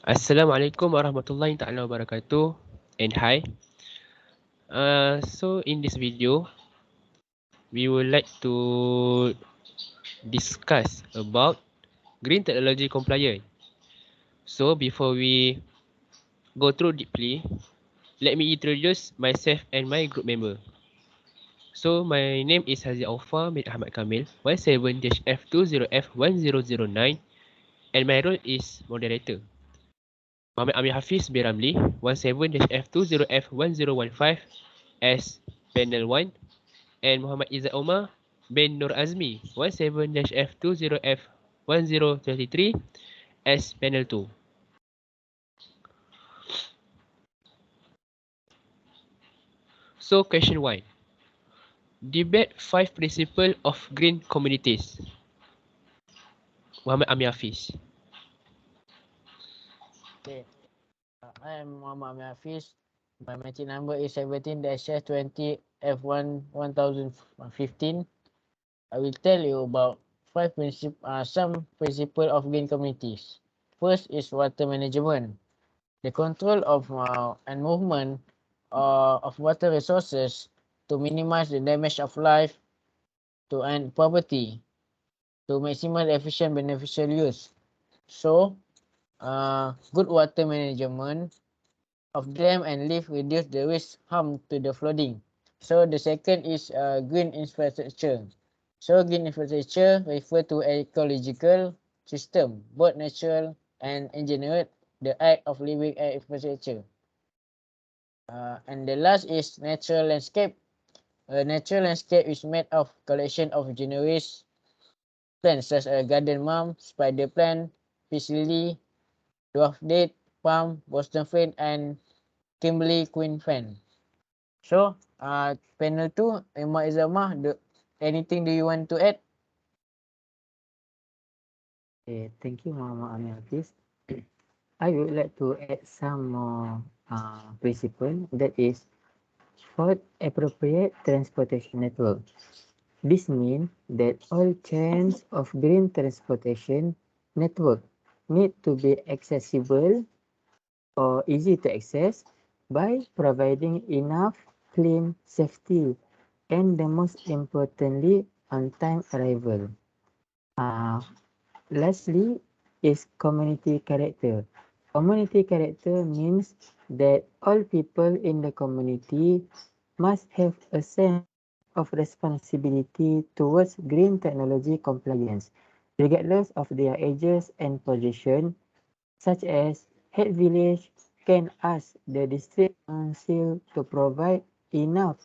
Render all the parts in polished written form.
Assalamualaikum warahmatullahi taala wabarakatuh. And hi. So in this video, we would like to discuss about green technology compliance. So before we go through deeply, let me introduce myself and my group member. So my name is HAZIQ AUFA bin Ahmad Kamil, 17-F20F1009, and my role is moderator. Muhammad Amir Hafiz bin RAMBLI, 17-F20F1015 as panel 1, and Muhammad IZZAT OMAR bin NOOR AZMI, 17-F20F1023 as panel 2. So question 1. Debate 5 principles of green communities. Muhammad Amir Hafiz. Okay. I am Muhammad Hafiz. My matching number is 17-20F1015. I will tell you about some principles of green communities. First is water management. The control of and movement of water resources to minimize the damage of life to end poverty to maximum efficient beneficial use. So, good water management of dam and leaf reduce the risk harm to the flooding. So the second is green infrastructure. So green infrastructure refer to ecological system, both natural and engineered, the act of living infrastructure. And the last is natural landscape. A natural landscape is made of collection of generous plants such as garden mum, spider plant, peace lily, dwarf date, palm, Boston fern, and Kimberly Queen fan. So, panel 2, Emma Izamah, anything do you want to add? Thank you, Mama Amir Hafiz. I would like to add some more principle that is for appropriate transportation network. This means that all chains of green transportation network need to be accessible or easy to access by providing enough clean safety and the most importantly on-time arrival. Lastly is community character. Community character means that all people in the community must have a sense of responsibility towards green technology compliance, regardless of their ages and position, such as head village can ask the district council to provide enough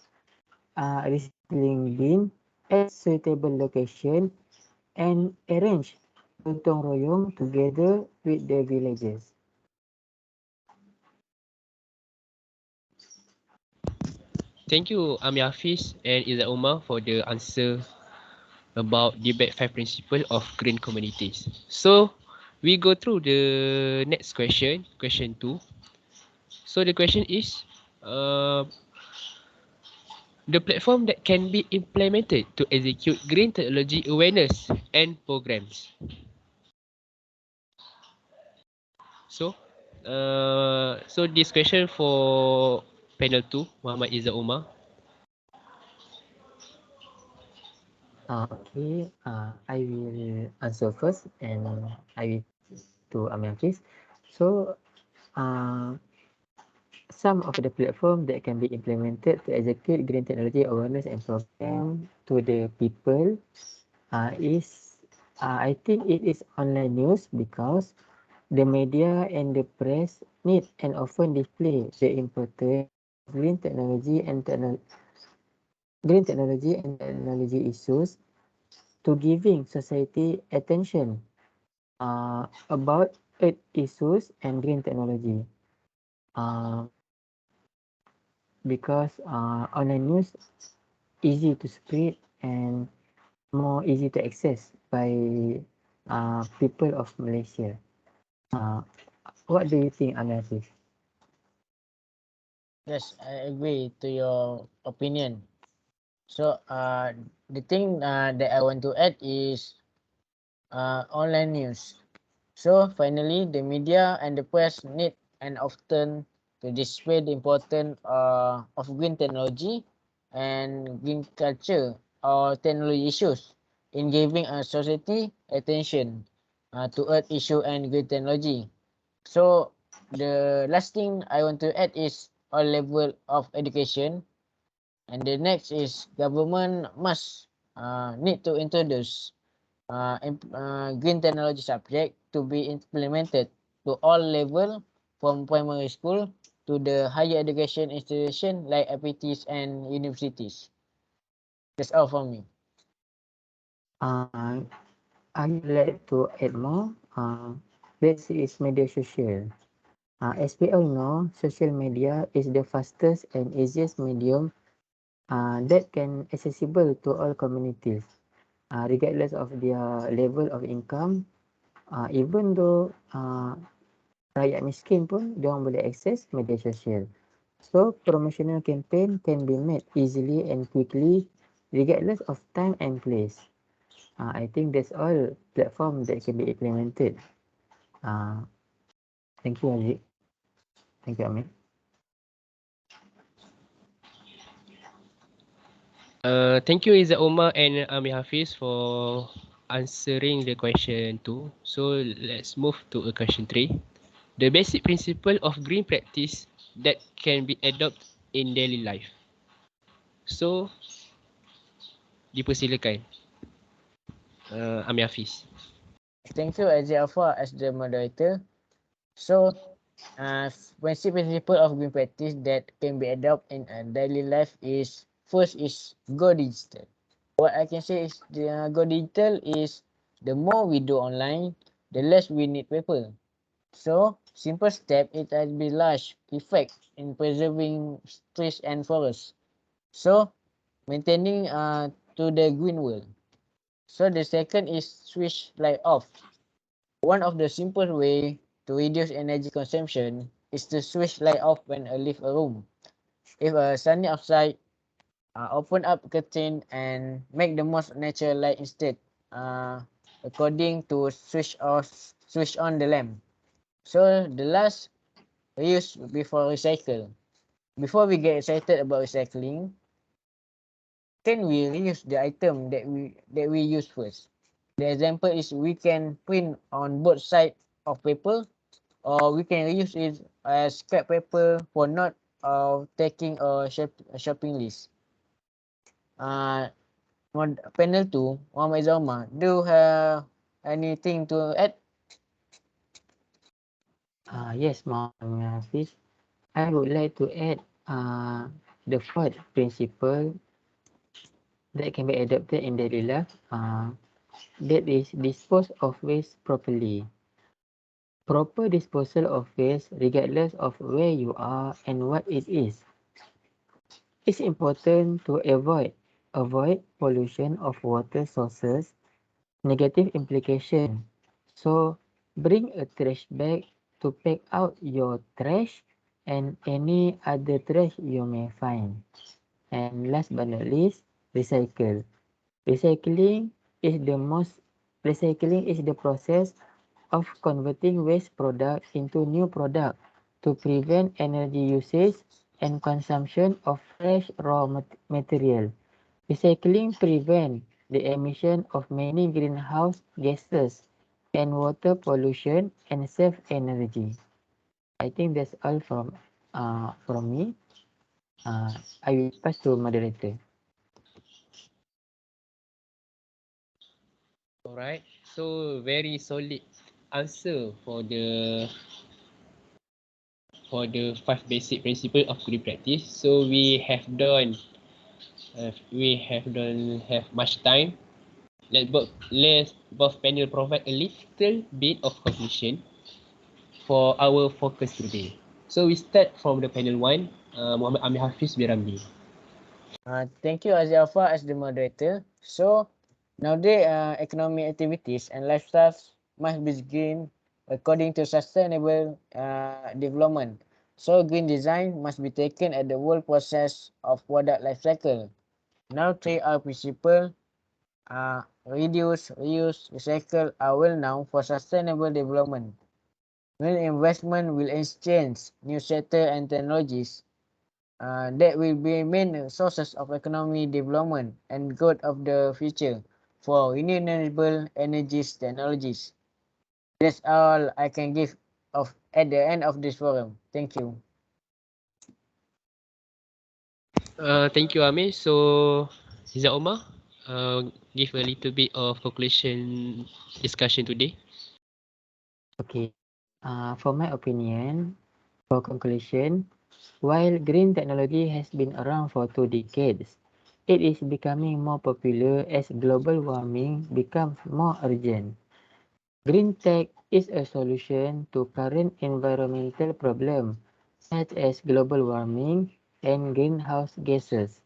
recycling bin at suitable location and arrange gotong royong together with the villagers. Thank you Amir Hafiz and Izzat Umar for the answer about debate 5 principles of green communities. So we go through the next question, question 2. So the question is, the platform that can be implemented to execute green technology awareness and programs. So this question for panel 2, Muhammad Izzat Umar. Okay, I will answer first and I will to Amir Hafiz. So, some of the platform that can be implemented to execute green technology awareness and program to the people is, I think it is online news because the media and the press need and often display the importance of green technology and technology issues to giving society attention about earth issues and green technology. Uh, because online news easy to spread and more easy to access by people of Malaysia. Uh, what do you think, Anasis? Yes, I agree to your opinion. So, the thing that I want to add is online news. So finally, the media and the press need and often to display the importance of green technology and green culture or technology issues in giving a society attention to earth issue and green technology. So the last thing I want to add is all level of education, and the next is government must need to introduce green technology subject to be implemented to all level from primary school to the higher education institution like FPTs and universities. That's all from me. Uh, I would like to add more. This is media social. As we all know, social media is the fastest and easiest medium that can accessible to all communities, regardless of their level of income. Even though rakyat miskin pun, diorang boleh akses media sosial. So, promotional campaign can be made easily and quickly, regardless of time and place. I think that's all platform that can be implemented. Thank you, Haziq. Thank you, Amir. Thank you Izzat Omar and Amir Hafiz for answering the question 2. So let's move to a question 3. The basic principle of green practice that can be adopted in daily life. So dipersilakan Amir Hafiz. Thank you, AZMI as the moderator. So, basic principle of green practice that can be adopted in a daily life is first is go digital. What I can say is the go digital is the more we do online, the less we need paper. So, simple step it has been large effect in preserving trees and forests. So, maintaining to the green world. So the second is switch light off. One of the simple way to reduce energy consumption is to switch light off when I leave a room. If a sunny outside, open up curtain and make the most natural light instead. According to switch on the lamp. So the last, reuse before recycle. Before we get excited about recycling, can we reuse the item that we use first? The example is we can print on both sides of paper, or we can reuse it as scrap paper for not taking a shopping list. Panel 2, Muhammad Zama, do you have anything to add? Yes, Muhammad Hafiz. I would like to add the fourth principle that can be adopted in daily life. That is dispose of waste properly. Proper disposal of waste regardless of where you are and what it is. It's important to avoid pollution of water sources, negative implication. So bring a trash bag to pack out your trash and any other trash you may find. And last but not least, recycle. Recycling is the most Recycling is the process of converting waste product into new product to prevent energy usage and consumption of fresh raw material. Recycling prevent the emission of many greenhouse gases and water pollution and save energy. I think that's all from me. I will pass to moderator. Alright, so very solid answer for the 5 basic principle of green practice. So we don't have much time. Let's both panel provide a little bit of conclusion for our focus today. So we start from the panel 1, Muhammad Amir Hafiz bin RAMBLI. Thank you, Aziafa, as the moderator. So, nowadays, economic activities and lifestyles must be green according to sustainable development. So, green design must be taken at the whole process of product life cycle. Now, 3R principle. reduce, reuse, recycle are well known for sustainable development. When investment will exchange new sector and technologies that will be main sources of economic development and growth of the future for renewable energies technologies. That's all I can give of at the end of this forum. Thank you. Thank you, Amir. So, Izzat Omar, give a little bit of conclusion discussion today. Okay. For my opinion, for conclusion, while green technology has been around for 2 decades, it is becoming more popular as global warming becomes more urgent. Green tech is a solution to current environmental problems such as global warming and greenhouse gases.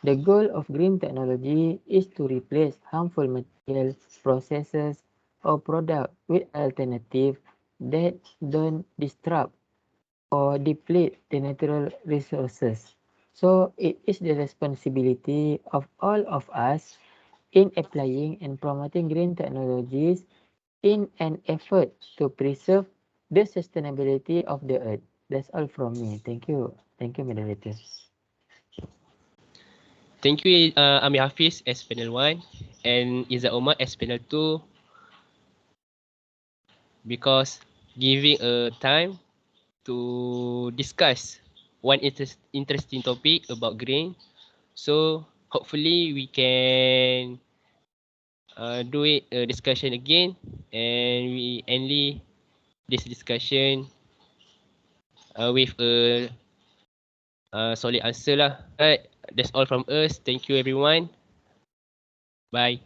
The goal of green technology is to replace harmful materials, processes, or products with alternatives that don't disrupt or deplete the natural resources. So it is the responsibility of all of us in applying and promoting green technologies in an effort to preserve the sustainability of the earth. That's all from me. Thank you. Thank you, moderator. Thank you, Amir Hafiz as panel 1 and Izzat Omar as panel 2 because giving a time to discuss one interesting topic about green. So hopefully we can do it a discussion again and we end this discussion with a solid answer lah. Alright, that's all from us. Thank you everyone. Bye.